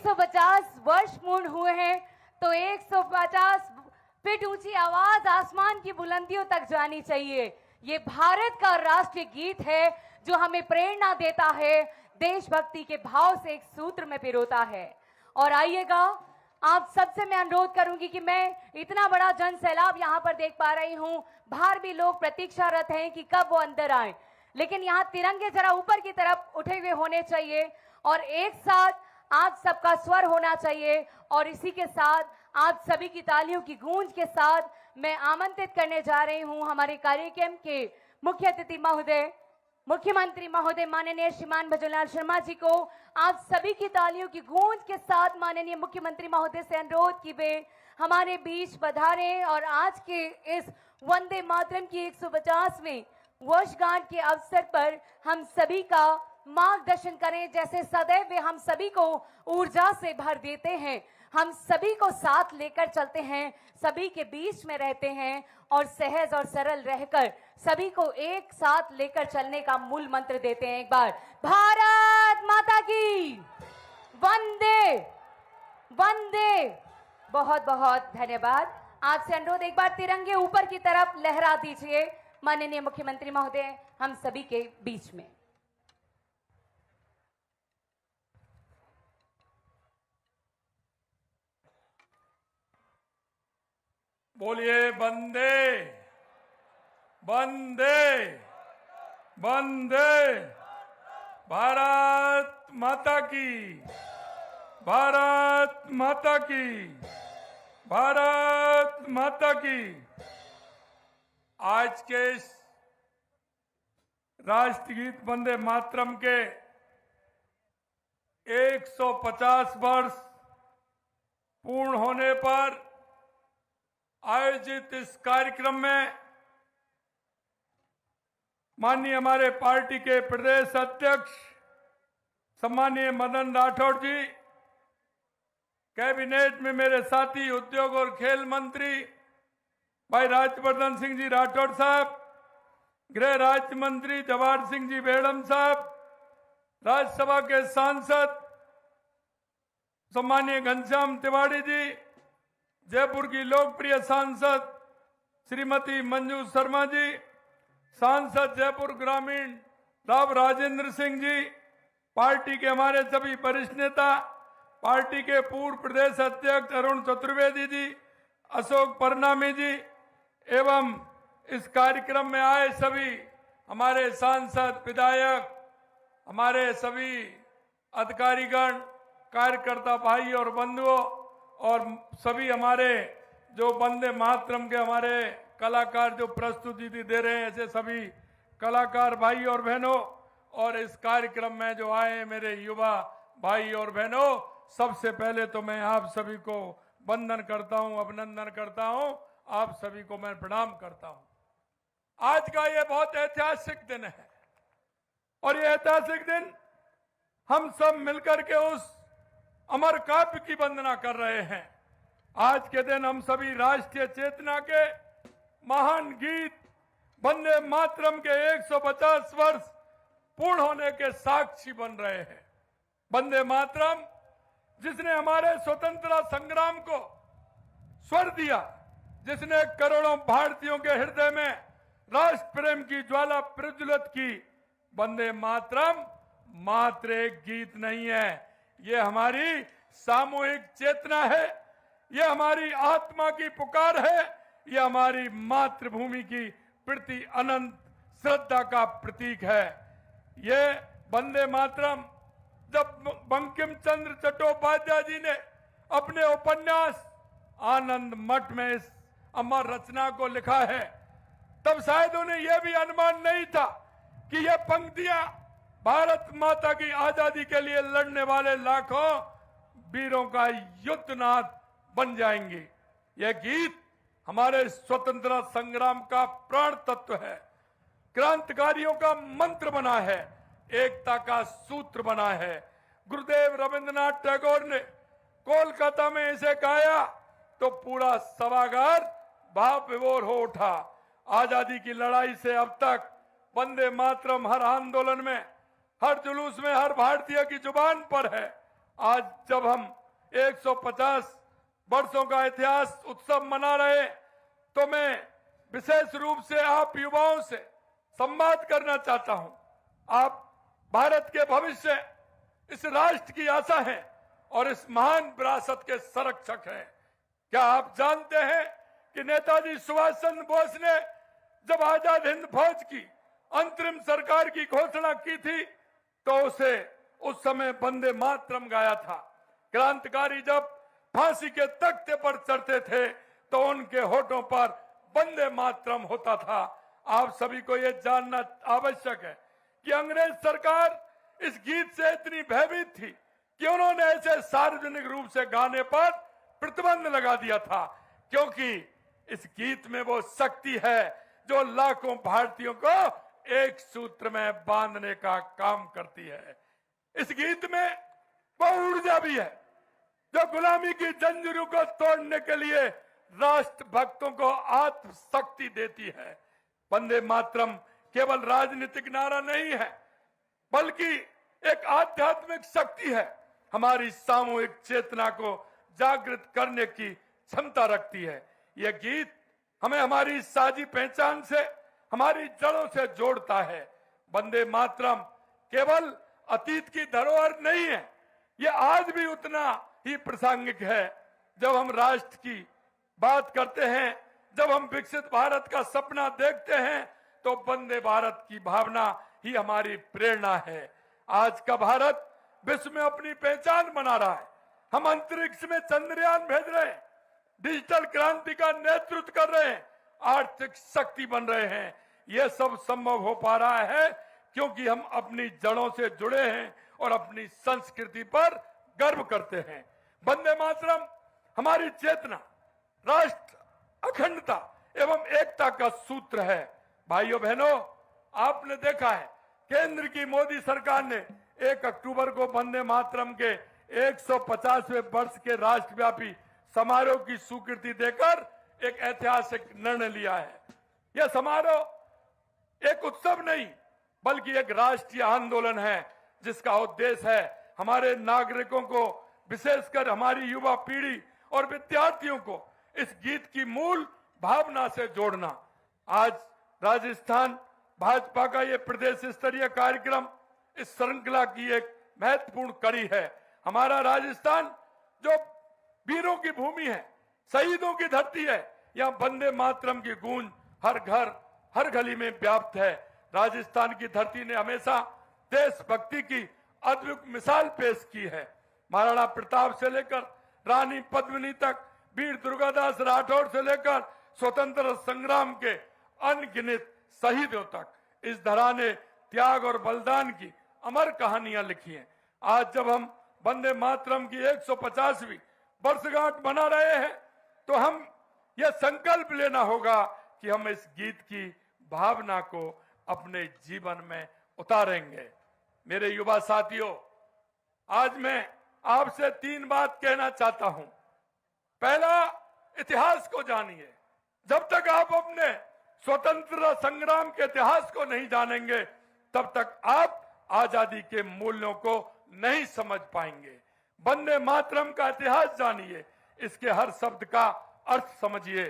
150 वर्ष पूर्ण हुए हैं तो 150 फीट ऊंची आवाज आसमान की बुलंदियों तक जानी चाहिए। ये भारत का राष्ट्रीय गीत है जो हमें प्रेरणा देता है, देशभक्ति के भाव से एक सूत्र में पिरोता है। और आइएगा, आप सबसे मैं अनुरोध करूंगी कि मैं इतना बड़ा जन सैलाब यहाँ पर देख पा रही हूँ, बाहर भी लोग प्रतीक्षारत हैं कि कब वो अंदर आए, लेकिन यहाँ तिरंगे जरा ऊपर की तरफ उठे हुए होने चाहिए और एक साथ आप सबका स्वर होना चाहिए। और इसी के साथ आप सभी की तालियों की गूंज के साथ मैं आमंत्रित करने जा रही हूँ हमारे कार्यक्रम के मुख्य अतिथि महोदय, मुख्यमंत्री महोदय माननीय श्रीमान भजनलाल शर्मा जी को। आप सभी की तालियों की गूंज के साथ माननीय मुख्यमंत्री महोदय से अनुरोध कि वे हमारे बीच पधारें और आज के इस वंदे मातरम की 150वें वर्षगांठ के अवसर पर हम सभी का मार्गदर्शन करें। जैसे सदैव वे हम सभी को ऊर्जा से भर देते हैं, हम सभी को साथ लेकर चलते हैं, सभी के बीच में रहते हैं और सहज और सरल रहकर सभी को एक साथ लेकर चलने का मूल मंत्र देते हैं। एक बार भारत माता की वंदे वंदे। बहुत बहुत धन्यवाद। आपसे अनुरोध, एक बार तिरंगे ऊपर की तरफ लहरा दीजिए माननीय मुख्यमंत्री महोदय हम सभी के बीच में। बोलिए वंदे वंदे वंदे। भारत माता की, भारत माता की, भारत माता की। आज के इस राष्ट्रीय गीत वंदे मातरम के 150 वर्ष पूर्ण होने पर आयोजित इस कार्यक्रम में माननीय हमारे पार्टी के प्रदेश अध्यक्ष सम्मानीय मदन राठौड़ जी, कैबिनेट में मेरे साथी उद्योग और खेल मंत्री भाई राज्यवर्धन सिंह जी राठौड़ साहब, गृह राज्य मंत्री जवाहर सिंह जी बेड़म साहब, राज्यसभा के सांसद सम्मानीय घनश्याम तिवारी जी, जयपुर की लोकप्रिय सांसद श्रीमती मंजू शर्मा जी, सांसद जयपुर ग्रामीण राव राजेंद्र सिंह जी, पार्टी के हमारे सभी वरिष्ठ नेता, पार्टी के पूर्व प्रदेश अध्यक्ष अरुण चतुर्वेदी जी, अशोक परनामी जी एवं इस कार्यक्रम में आए सभी हमारे सांसद, विधायक, हमारे सभी अधिकारीगण, कार्यकर्ता भाई और बंधुओं और सभी हमारे जो वंदे मातरम के हमारे कलाकार जो प्रस्तुति दे रहे हैं, ऐसे सभी कलाकार भाई और बहनों और इस कार्यक्रम में जो आए मेरे युवा भाई और बहनों, सबसे पहले तो मैं आप सभी को वंदन करता हूं, अभिनंदन करता हूं, आप सभी को मैं प्रणाम करता हूं। आज का ये बहुत ऐतिहासिक दिन है और ये ऐतिहासिक दिन हम सब मिलकर के उस अमर काव्य की वंदना कर रहे हैं। आज के दिन हम सभी राष्ट्रीय चेतना के महान गीत वंदे मातरम के 150 वर्ष पूर्ण होने के साक्षी बन रहे हैं। वंदे मातरम जिसने हमारे स्वतंत्रता संग्राम को स्वर दिया, जिसने करोड़ों भारतीयों के हृदय में राष्ट्र प्रेम की ज्वाला प्रज्वलित की, वंदे मातरम मात्र एक गीत नहीं है, ये हमारी सामूहिक चेतना है, ये हमारी आत्मा की पुकार है, ये हमारी मातृभूमि की प्रति अनंत श्रद्धा का प्रतीक है। ये वंदे मातरम जब बंकिम चंद्र चट्टोपाध्याय जी ने अपने उपन्यास आनंद मठ में इस अमर रचना को लिखा है, तब शायद उन्हें यह भी अनुमान नहीं था कि यह पंक्तियां भारत माता की आजादी के लिए लड़ने वाले लाखों वीरों का युद्धनाद बन जाएंगे। यह गीत हमारे स्वतंत्रता संग्राम का प्राण तत्व है, क्रांतिकारियों का मंत्र बना है, एकता का सूत्र बना है। गुरुदेव रविंद्रनाथ टैगोर ने कोलकाता में इसे गाया तो पूरा सभागार भाव विभोर हो उठा। आजादी की लड़ाई से अब तक वंदे मातरम हर आंदोलन में, हर जुलूस में, हर भारतीय की जुबान पर है आज जब हम 150 वर्षों का इतिहास उत्सव मना रहे, तो मैं विशेष रूप से आप युवाओं से संवाद करना चाहता हूं। आप भारत के भविष्य, इस राष्ट्र की आशा हैं और इस महान विरासत के संरक्षक हैं। क्या आप जानते हैं कि नेताजी सुभाष चंद्र बोस ने जब आजाद हिंद फौज की अंतरिम सरकार की घोषणा की थी, तो उसे उस समय वंदे मातरम गाया था। क्रांतिकारी जब फांसी के तख्ते पर चढ़ते थे तो उनके होठों पर वंदे मातरम होता था। आप सभी को यह जानना आवश्यक है कि अंग्रेज सरकार इस गीत से इतनी भयभीत थी कि उन्होंने ऐसे सार्वजनिक रूप से गाने पर प्रतिबंध लगा दिया था, क्योंकि इस गीत में वो शक्ति है जो लाखों भारतीयों को एक सूत्र में बांधने का काम करती है। इस गीत में वो ऊर्जा भी है जो गुलामी की जंजीरों को तोड़ने के लिए राष्ट्र भक्तों को आत्मशक्ति देती है। वंदे मातरम केवल राजनीतिक नारा नहीं है, बल्कि एक आध्यात्मिक शक्ति है। हमारी सामूहिक चेतना को जागृत करने की क्षमता रखती है। यह गीत हमें हमारी साझी पहचान से, हमारी जड़ों से जोड़ता है। वंदे मातरम केवल अतीत की धरोहर नहीं है, यह आज भी उतना ही प्रासंगिक है। जब हम राष्ट्र की बात करते हैं, जब हम विकसित भारत का सपना देखते हैं, तो वंदे भारत की भावना ही हमारी प्रेरणा है। आज का भारत विश्व में अपनी पहचान बना रहा है। हम अंतरिक्ष में चंद्रयान भेज रहे हैं, डिजिटल क्रांति का नेतृत्व कर रहे हैं, आर्थिक शक्ति बन रहे हैं। यह सब संभव हो पा रहा है क्योंकि हम अपनी जड़ों से जुड़े हैं और अपनी संस्कृति पर गर्व करते हैं। वंदे मातरम हमारी चेतना, राष्ट्र अखंडता एवं एकता का सूत्र है। भाइयों बहनों, आपने देखा है केंद्र की मोदी सरकार ने 1 अक्टूबर को वंदे मातरम के 150वें वर्ष के राष्ट्रव्यापी समारोह की स्वीकृति देकर एक ऐतिहासिक निर्णय लिया है। यह समारोह एक उत्सव नहीं, बल्कि एक राष्ट्रीय आंदोलन है, जिसका उद्देश्य है हमारे नागरिकों को, विशेषकर हमारी युवा पीढ़ी और विद्यार्थियों को इस गीत की मूल भावना से जोड़ना। आज राजस्थान भाजपा का ये प्रदेश स्तरीय कार्यक्रम इस श्रृंखला की एक महत्वपूर्ण कड़ी है। हमारा राजस्थान जो वीरों की भूमि है, शहीदों की धरती है, यहाँ वंदे मातरम की गूंज हर घर, हर गली में व्याप्त है। राजस्थान की धरती ने हमेशा देशभक्ति की अद्भुत मिसाल पेश की है। महाराणा प्रताप से लेकर रानी पद्मिनी तक, वीर दुर्गादास राठौर से लेकर स्वतंत्रता संग्राम के अनगिनत शहीदों तक इस धरा ने त्याग और बलिदान की अमर कहानियां लिखी हैं। आज जब हम वंदे मातरम की 150वीं वर्षगांठ मना रहे हैं, तो हम यह संकल्प लेना होगा कि हम इस गीत की भावना को अपने जीवन में उतारेंगे। मेरे युवा साथियों, आज मैं आपसे 3 बात कहना चाहता हूं। पहला, इतिहास को जानिए। जब तक आप अपने स्वतंत्रता संग्राम के इतिहास को नहीं जानेंगे, तब तक आप आजादी के मूल्यों को नहीं समझ पाएंगे। वंदे मातरम का इतिहास जानिए, इसके हर शब्द का अर्थ समझिए।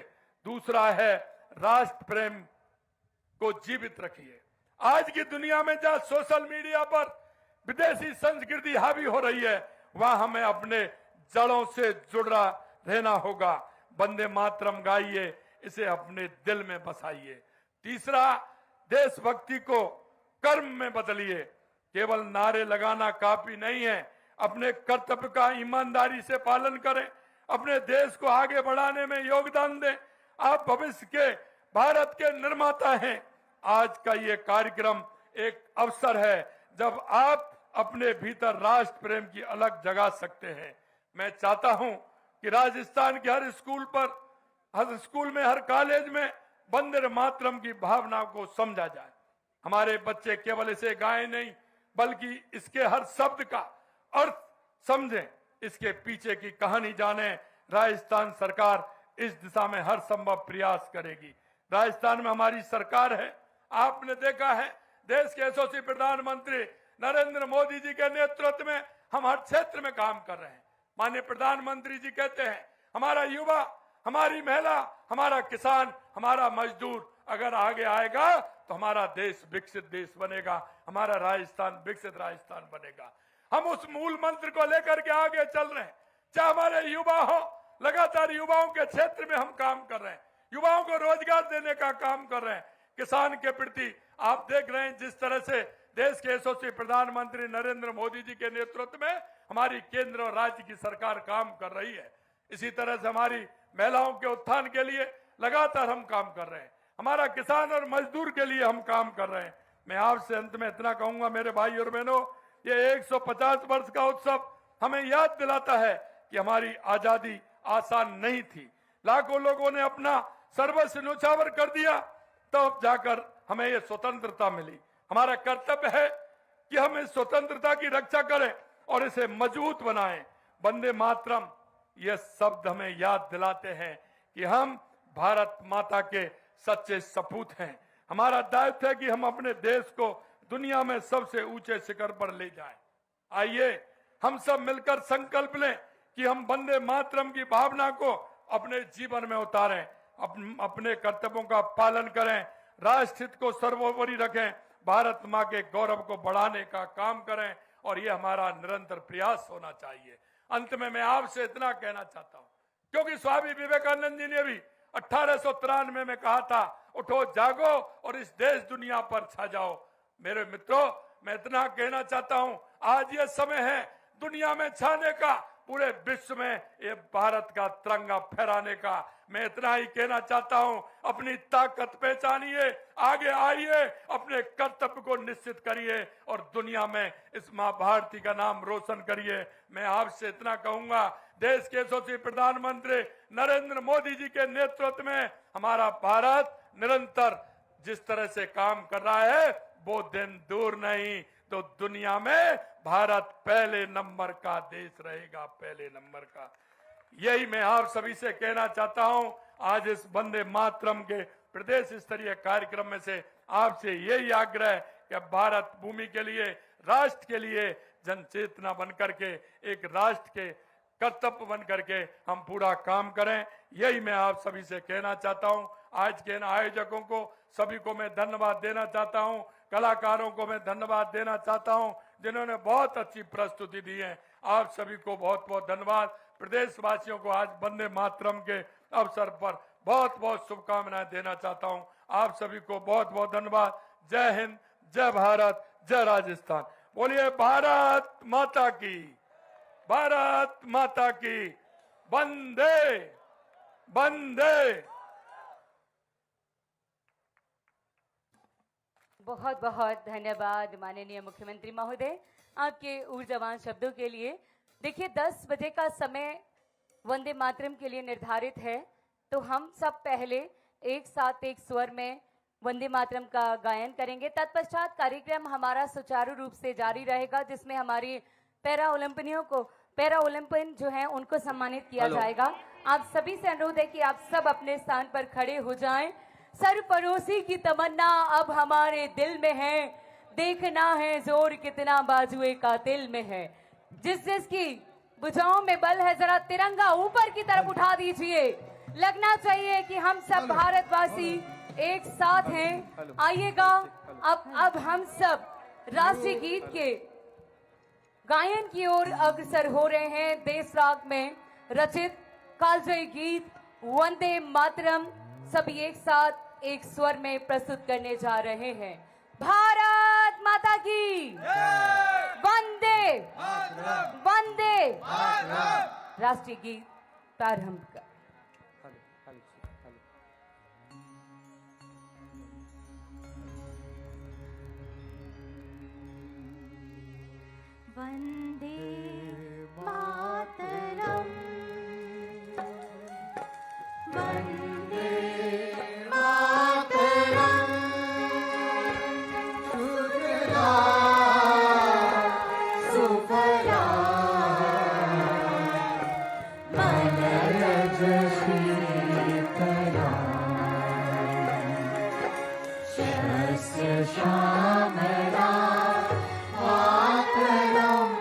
दूसरा है, राष्ट्र प्रेम को जीवित रखिए। आज की दुनिया में जहां सोशल मीडिया पर विदेशी संस्कृति हावी हो रही है, वहां हमें अपने जड़ों से जुड़ा रहना होगा। वंदे मातरम गाइए, इसे अपने दिल में बसाइए। तीसरा, देशभक्ति को कर्म में बदलिए। केवल नारे लगाना काफी नहीं है, अपने कर्तव्य का ईमानदारी से पालन करें, अपने देश को आगे बढ़ाने में योगदान दें। आप भविष्य के भारत के निर्माता हैं। आज का ये कार्यक्रम एक अवसर है जब आप अपने भीतर राष्ट्र प्रेम की अलग जगा सकते हैं। मैं चाहता हूं कि राजस्थान के हर स्कूल में, हर कॉलेज में वंदे मातरम की भावना को समझा जाए। हमारे बच्चे केवल इसे गाएं नहीं, बल्कि इसके हर शब्द का अर्थ समझें, इसके पीछे की कहानी जानें। राजस्थान सरकार इस दिशा में हर संभव प्रयास करेगी। राजस्थान में हमारी सरकार है। आपने देखा है, देश के यशस्वी प्रधानमंत्री नरेंद्र मोदी जी के नेतृत्व में हम हर क्षेत्र में काम कर रहे हैं। माननीय प्रधानमंत्री जी कहते हैं हमारा युवा, हमारी महिला, हमारा किसान, हमारा मजदूर अगर आगे आएगा तो हमारा देश विकसित देश बनेगा, हमारा राजस्थान विकसित राजस्थान बनेगा। हम उस मूल मंत्र को लेकर के आगे चल रहे हैं। चाहे हमारे युवा हो, लगातार युवाओं के क्षेत्र में हम काम कर रहे हैं, युवाओं को रोजगार देने का काम कर रहे हैं। किसान के प्रति आप देख रहे हैं जिस तरह से देश के यशस्वी प्रधानमंत्री नरेंद्र मोदी जी के नेतृत्व में हमारी केंद्र और राज्य की सरकार काम कर रही है। इसी तरह से हमारी महिलाओं के उत्थान के लिए लगातार हम काम कर रहे हैं, हमारा किसान और मजदूर के लिए हम काम कर रहे हैं। मैं आपसे अंत में इतना कहूंगा मेरे भाई और बहनों, ये 150 वर्ष का उत्सव हमें याद दिलाता है कि हमारी आजादी आसान नहीं थी। लाखों लोगों ने अपना सर्वस्व न्योछावर कर दिया, तब जाकर हमें ये स्वतंत्रता मिली। हमारा कर्तव्य है कि हम इस स्वतंत्रता की रक्षा करें और इसे मजबूत बनाएं। वंदे मातरम ये शब्द हमें याद दिलाते हैं कि हम भारत माता के सच्चे सपूत हैं। हमारा दायित्व है कि हम अपने देश को दुनिया में सबसे ऊंचे शिखर पर ले जाएं। आइए हम सब मिलकर संकल्प लें कि हम वंदे मातरम की भावना को अपने जीवन में उतारें, अपने कर्तव्यों का पालन करें, राष्ट्र हित को सर्वोपरि रखें, भारत मां के गौरव को बढ़ाने का काम करें और ये हमारा निरंतर प्रयास होना चाहिए। अंत में मैं आपसे इतना कहना चाहता हूं, क्योंकि स्वामी विवेकानंद जी ने भी 1893 में कहा था, उठो जागो और इस देश दुनिया पर छा जाओ। मेरे मित्रों, मैं इतना कहना चाहता हूं, आज ये समय है दुनिया में छाने का, पूरे विश्व में ये भारत का तिरंगा फहराने का। मैं इतना ही कहना चाहता हूं, अपनी ताकत पहचानिए, आगे आइए, अपने कर्तव्य को निश्चित करिए और दुनिया में इस मां भारती का नाम रोशन करिए। मैं आपसे इतना कहूंगा, देश के यशस्वी प्रधानमंत्री नरेंद्र मोदी जी के नेतृत्व में हमारा भारत निरंतर जिस तरह से काम कर रहा है, वो दिन दूर नहीं तो दुनिया में भारत पहले नंबर का देश रहेगा, पहले नंबर का। यही मैं आप सभी से कहना चाहता हूं। आज इस वंदे मातरम के प्रदेश स्तरीय कार्यक्रम में से आपसे यही आग्रह है कि भारत भूमि के लिए, राष्ट्र के लिए जन चेतना बन करके, एक राष्ट्र के कर्तव्य बन करके हम पूरा काम करें। यही मैं आप सभी से कहना चाहता हूं। आज के इन आयोजकों को सभी को मैं धन्यवाद देना चाहता हूं, कलाकारों को मैं धन्यवाद देना चाहता हूं जिन्होंने बहुत अच्छी प्रस्तुति दी है। आप सभी को बहुत बहुत धन्यवाद। प्रदेशवासियों को आज वंदे मातरम के अवसर पर बहुत बहुत शुभकामनाएं देना चाहता हूं। आप सभी को बहुत बहुत धन्यवाद। जय हिंद, जय भारत, जय राजस्थान। बोलिए भारत माता की, भारत माता की। वंदे वंदे। बहुत बहुत धन्यवाद माननीय मुख्यमंत्री महोदय आपके ऊर्जावान शब्दों के लिए। देखिए 10 बजे का समय वंदे मातरम के लिए निर्धारित है, तो हम सब पहले एक साथ एक स्वर में वंदे मातरम का गायन करेंगे। तत्पश्चात कार्यक्रम हमारा सुचारू रूप से जारी रहेगा, जिसमें हमारी पैरा ओलंपियन जो हैं उनको सम्मानित किया जाएगा। आप सभी से अनुरोध है कि आप सब अपने स्थान पर खड़े हो जाएं। सरफरोशी की तमन्ना अब हमारे दिल में है, देखना है जोर कितना बाजुए कातिल में है। जिसकी भुजाओं में बल है, जरा तिरंगा ऊपर की तरफ उठा दीजिए। लगना चाहिए कि हम सब भारतवासी एक साथ हैं। आइएगा, अब हम सब राष्ट्रीय गीत के गायन की ओर अग्रसर हो रहे हैं। देश राग में रचित कालजयी गीत वंदे मातरम सभी एक साथ एक स्वर में प्रस्तुत करने जा रहे हैं। भारत माता की वंदे वंदे। राष्ट्रीय गीत प्रारंभ कर। वंदे मातरम, वंदे मातरम, सुफला सुफला मलयज शीतला शस्य श्यामला मातरम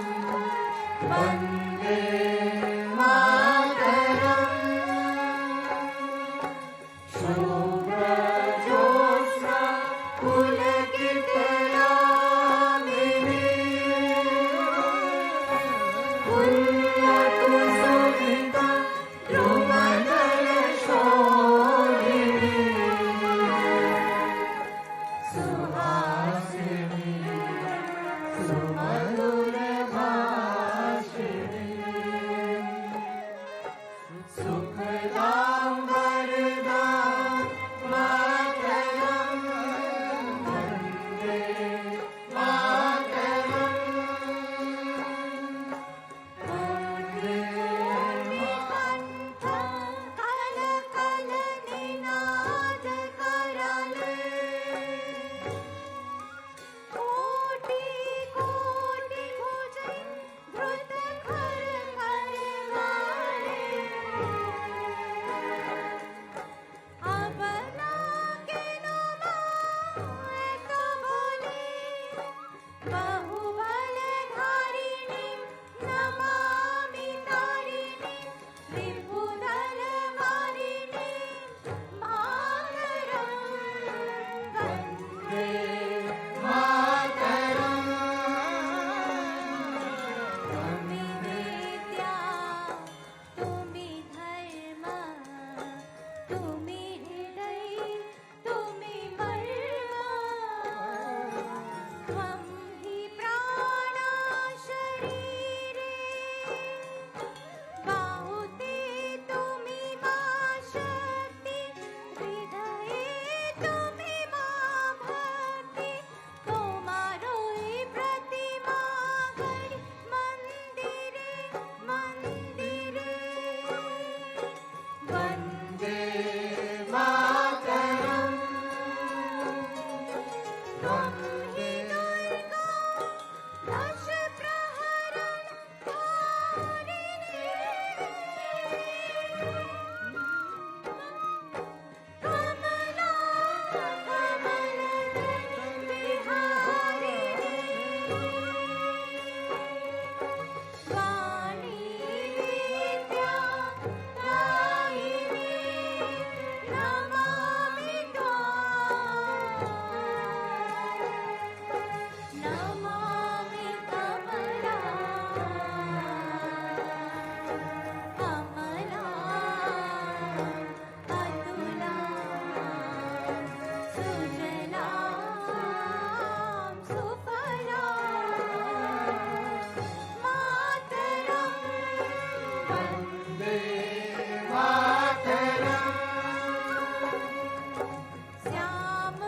श्यामलां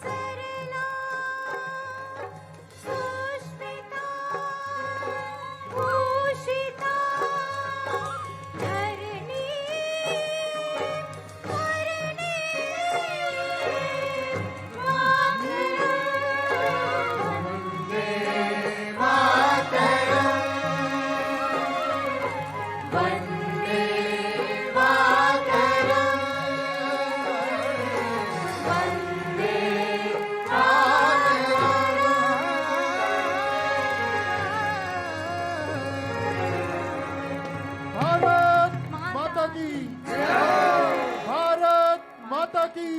सरलां सुष्मितां भूषितां धरणीं भारत माता की भारत माता की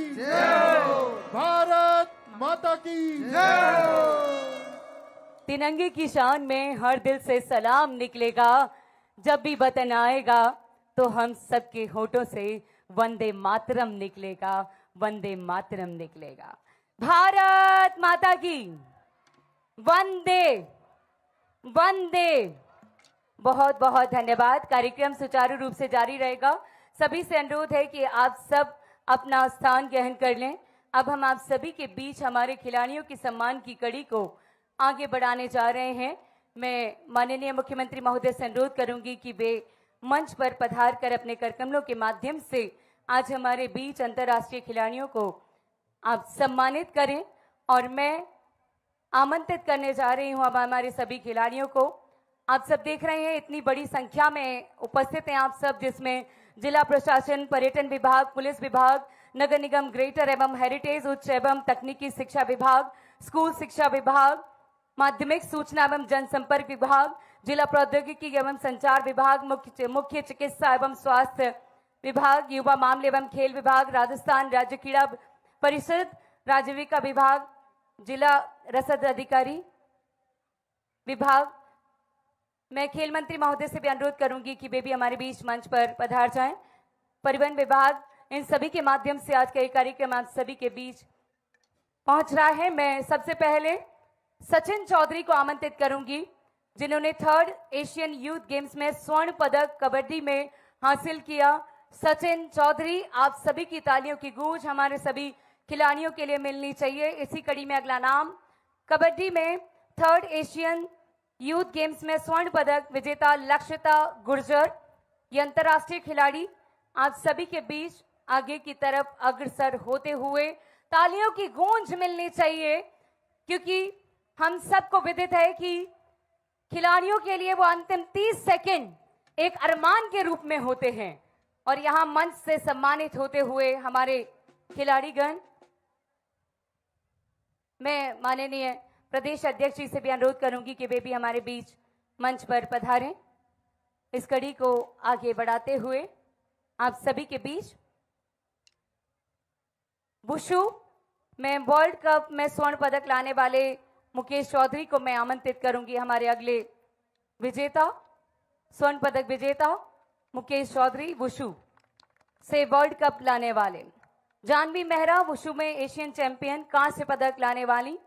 भारत माता की तिरंगे की शान में हर दिल से सलाम निकलेगा। जब भी वतन आएगा तो हम सबके होठों से वंदे मातरम निकलेगा, वंदे मातरम निकलेगा। भारत माता की वंदे वंदे। बहुत बहुत धन्यवाद। कार्यक्रम सुचारू रूप से जारी रहेगा। सभी से अनुरोध है कि आप सब अपना स्थान ग्रहण कर लें। अब हम आप सभी के बीच हमारे खिलाड़ियों की सम्मान की कड़ी को आगे बढ़ाने जा रहे हैं। मैं माननीय मुख्यमंत्री महोदय से अनुरोध करूंगी कि वे मंच पर पधार कर अपने करकमलों के माध्यम से आज हमारे बीच अंतर्राष्ट्रीय खिलाड़ियों को आप सम्मानित करें। और मैं आमंत्रित करने जा रही हूं अब हमारे सभी खिलाड़ियों को। आप सब देख रहे हैं इतनी बड़ी संख्या में उपस्थित हैं आप सब, जिसमें जिला प्रशासन, पर्यटन विभाग, पुलिस विभाग, नगर निगम ग्रेटर एवं हेरिटेज, उच्च एवं तकनीकी शिक्षा विभाग, स्कूल शिक्षा विभाग, माध्यमिक सूचना एवं जनसंपर्क विभाग, जिला प्रौद्योगिकी एवं संचार विभाग, मुख्य चिकित्सा एवं स्वास्थ्य विभाग, युवा मामले एवं खेल विभाग, राजस्थान राज्य क्रीड़ा परिषद, राजीविका विभाग, जिला रसद अधिकारी विभाग। मैं खेल मंत्री महोदय से भी अनुरोध करूंगी कि वे भी हमारे बीच मंच पर पधार जाएं। परिवहन विभाग, इन सभी के माध्यम से आज का ये कार्यक्रम आप सभी के बीच पहुंच रहा है। मैं सबसे पहले सचिन चौधरी को आमंत्रित करूंगी, जिन्होंने 3rd एशियन यूथ गेम्स में स्वर्ण पदक कबड्डी में हासिल किया। सचिन चौधरी, आप सभी की तालियों की गूंज हमारे सभी खिलाड़ियों के लिए मिलनी चाहिए। इसी कड़ी में अगला नाम, कबड्डी में 3rd एशियन यूथ गेम्स में स्वर्ण पदक विजेता लक्षिता गुर्जर। ये अंतर्राष्ट्रीय खिलाड़ी आप सभी के बीच आगे की तरफ अग्रसर होते हुए तालियों की गूंज मिलनी चाहिए, क्योंकि हम सबको विदित है कि खिलाड़ियों के लिए वो अंतिम 30 सेकंड एक अरमान के रूप में होते हैं। और यहां मंच से सम्मानित होते हुए हमारे खिलाड़ीगण, मैं माननीय प्रदेश अध्यक्ष जी से भी अनुरोध करूंगी कि वे भी हमारे बीच मंच पर पधारें। इस कड़ी को आगे बढ़ाते हुए आप सभी के बीच वुशु में वर्ल्ड कप में स्वर्ण पदक लाने वाले मुकेश चौधरी को मैं आमंत्रित करूंगी। हमारे अगले विजेता, स्वर्ण पदक विजेता मुकेश चौधरी, वुशु से वर्ल्ड कप लाने वाले। जानवी मेहरा, वुशु में एशियन चैंपियन, कांस्य पदक लाने वाली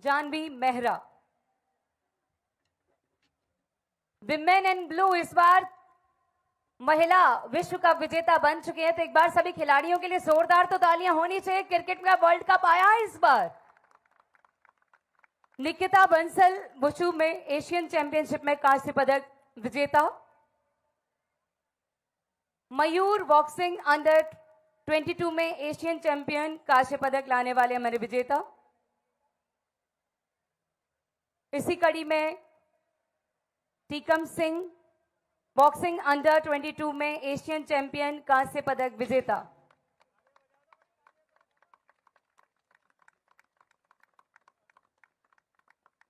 Janvi Mehra. Women in blue इस बार महिला विश्व कप विजेता बन चुके हैं, तो एक बार सभी खिलाड़ियों के लिए जोरदार तो तालियां होनी चाहिए। क्रिकेट का वर्ल्ड कप आया है इस बार। निकिता बंसल, वुशु में एशियन चैंपियनशिप में कांस्य पदक विजेता। मयूर, बॉक्सिंग अंडर 22 में एशियन चैंपियन, कांस्य पदक लाने वाले हमारे विजेता। इसी कड़ी में टीकम सिंह, बॉक्सिंग अंडर 22 में एशियन चैंपियन, कांस्य पदक विजेता।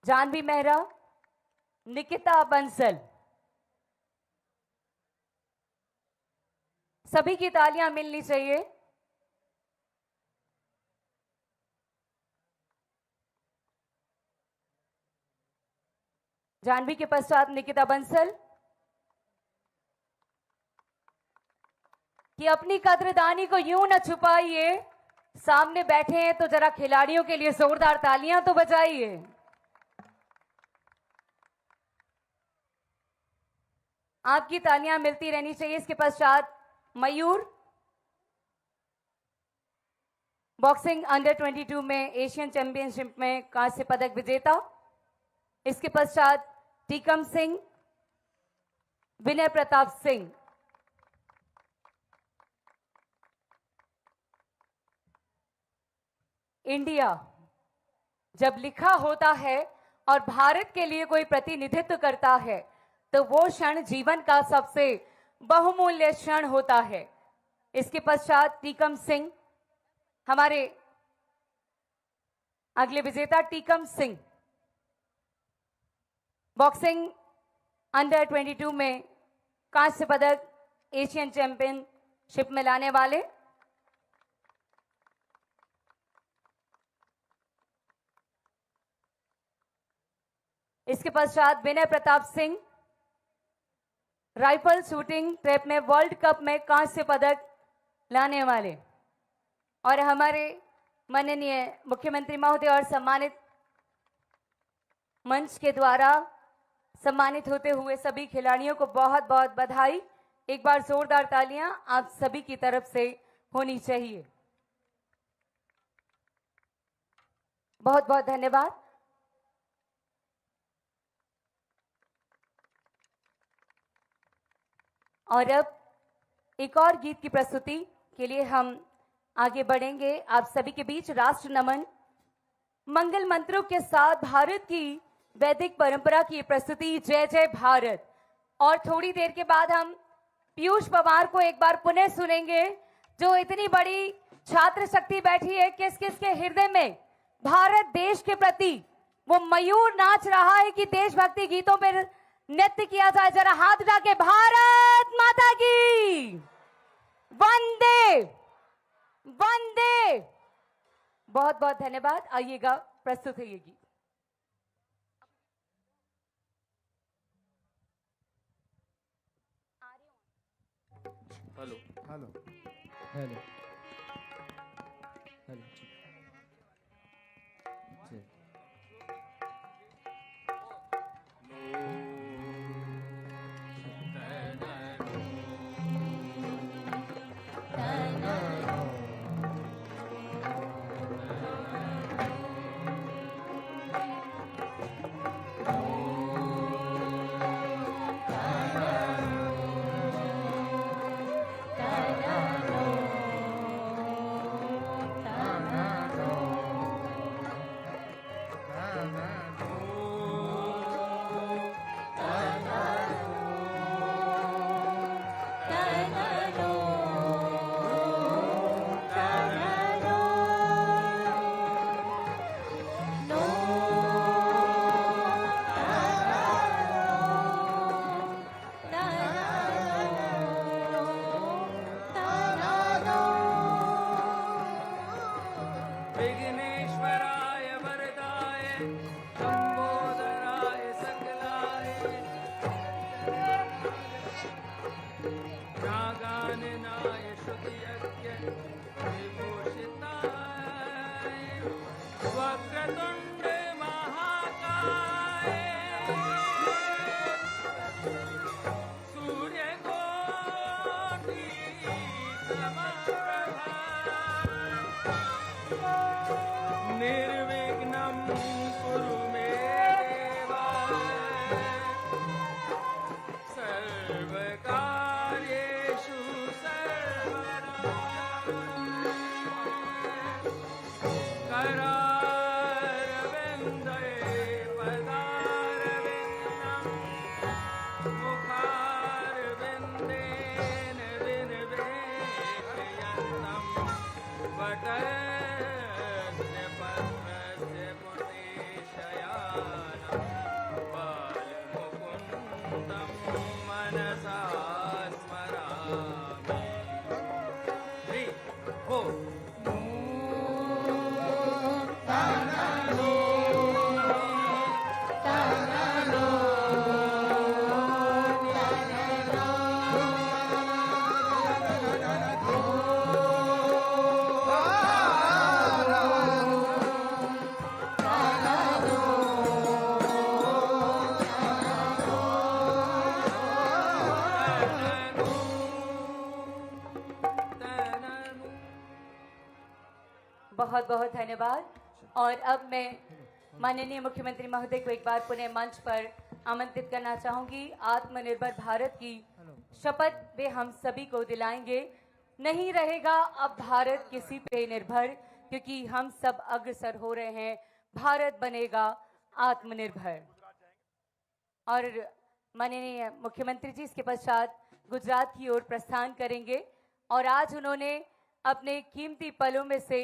जानवी मेहरा, निकिता बंसल, सभी की तालियां मिलनी चाहिए। जानवी के पश्चात निकिता बंसल, कि अपनी कद्रदानी को यूं न छुपाइए, सामने बैठे हैं तो जरा खिलाड़ियों के लिए जोरदार तालियां तो बजाइए। आपकी तालियां मिलती रहनी चाहिए। इसके पश्चात मयूर, बॉक्सिंग अंडर 22 में एशियन चैंपियनशिप में कांस्य पदक विजेता। इसके पश्चात टीकम सिंह, विनय प्रताप सिंह। इंडिया जब लिखा होता है और भारत के लिए कोई प्रतिनिधित्व करता है तो वो क्षण जीवन का सबसे बहुमूल्य क्षण होता है। इसके पश्चात टीकम सिंह, हमारे अगले विजेता टीकम सिंह, बॉक्सिंग अंडर 22 में कांस्य पदक एशियन चैंपियनशिप में लाने वाले। इसके पश्चात Vinay Pratap Singh, rifle shooting trap में वर्ल्ड कप में कांस्य पदक लाने वाले। और हमारे माननीय मुख्यमंत्री महोदय और सम्मानित मंच के द्वारा सम्मानित होते हुए सभी खिलाड़ियों को बहुत बहुत बधाई। एक बार जोरदार तालियां आप सभी की तरफ से होनी चाहिए। बहुत बहुत धन्यवाद। और अब एक और गीत की प्रस्तुति के लिए हम आगे बढ़ेंगे। आप सभी के बीच राष्ट्र नमन मंगल मंत्रों के साथ भारत की वैदिक परंपरा की प्रस्तुति जय जय भारत। और थोड़ी देर के बाद हम पीयूष पवार को एक बार पुनः सुनेंगे, जो इतनी बड़ी छात्र शक्ति बैठी है, किस किस के हृदय में भारत देश के प्रति वो मयूर नाच रहा है कि देशभक्ति गीतों पर नृत्य किया जाए। जरा हाथ उठा के भारत माता की वंदे वंदे। बहुत बहुत धन्यवाद। आइएगा, प्रस्तुत है ये गीत। हेलो हेलो हेलो हेलो जी। बहुत बहुत धन्यवाद। और अब मैं माननीय मुख्यमंत्री महोदय को एक बार पुनः मंच पर आमंत्रित करना चाहूंगी। आत्मनिर्भर भारत की शपथ वे हम सभी को दिलाएंगे। नहीं रहेगा अब भारत किसी पे निर्भर, क्योंकि हम सब अग्रसर हो रहे हैं। भारत बनेगा आत्मनिर्भर। और माननीय मुख्यमंत्री जी इसके पश्चात गुजरात की ओर प्रस्थान करेंगे और आज उन्होंने अपने कीमती पलों में से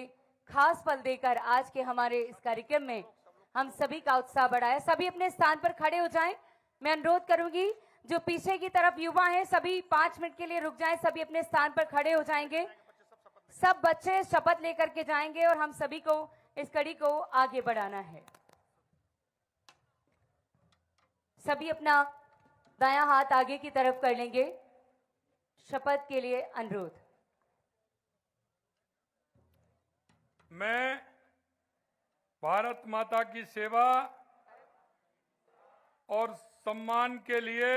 खास पल देकर आज के हमारे इस कार्यक्रम में हम सभी का उत्साह बढ़ाया। सभी अपने स्थान पर खड़े हो जाएं। मैं अनुरोध करूंगी जो पीछे की तरफ युवा हैं सभी 5 मिनट के लिए रुक जाएं। सभी अपने स्थान पर खड़े हो जाएंगे। सब बच्चे शपथ लेकर के जाएंगे और हम सभी को इस कड़ी को आगे बढ़ाना है। सभी अपना दायां हाथ आगे की तरफ कर लेंगे। शपथ के लिए अनुरोध। मैं भारत माता की सेवा और सम्मान के लिए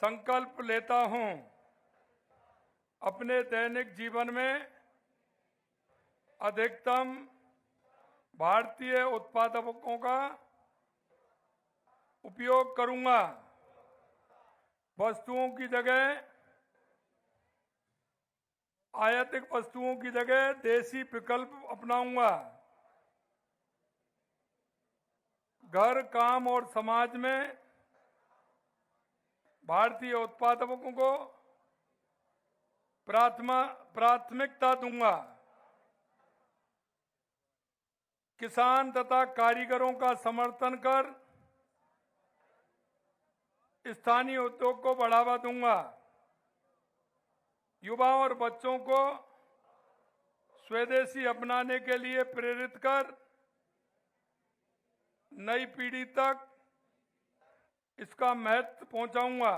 संकल्प लेता हूं। अपने दैनिक जीवन में अधिकतम भारतीय उत्पादकों का उपयोग करूंगा। वस्तुओं की जगह आयातित वस्तुओं की जगह देसी विकल्प अपनाऊंगा। घर, काम और समाज में भारतीय उत्पादकों को प्राथमिकता दूंगा। किसान तथा कारीगरों का समर्थन कर स्थानीय उद्योग को बढ़ावा दूंगा। युवाओं और बच्चों को स्वदेशी अपनाने के लिए प्रेरित कर नई पीढ़ी तक इसका महत्व पहुंचाऊंगा।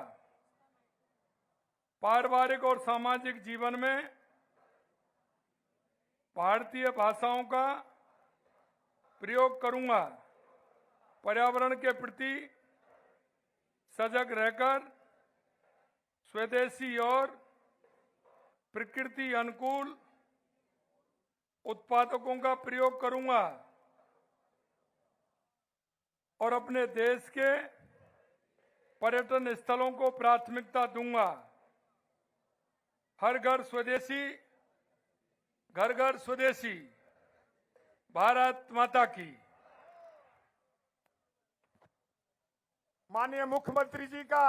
पारिवारिक और सामाजिक जीवन में भारतीय भाषाओं का प्रयोग करूंगा। पर्यावरण के प्रति सजग रहकर स्वदेशी और प्रकृति अनुकूल उत्पादकों का प्रयोग करूंगा और अपने देश के पर्यटन स्थलों को प्राथमिकता दूंगा। हर घर स्वदेशी, घर घर स्वदेशी। भारत माता की। माननीय मुख्यमंत्री जी का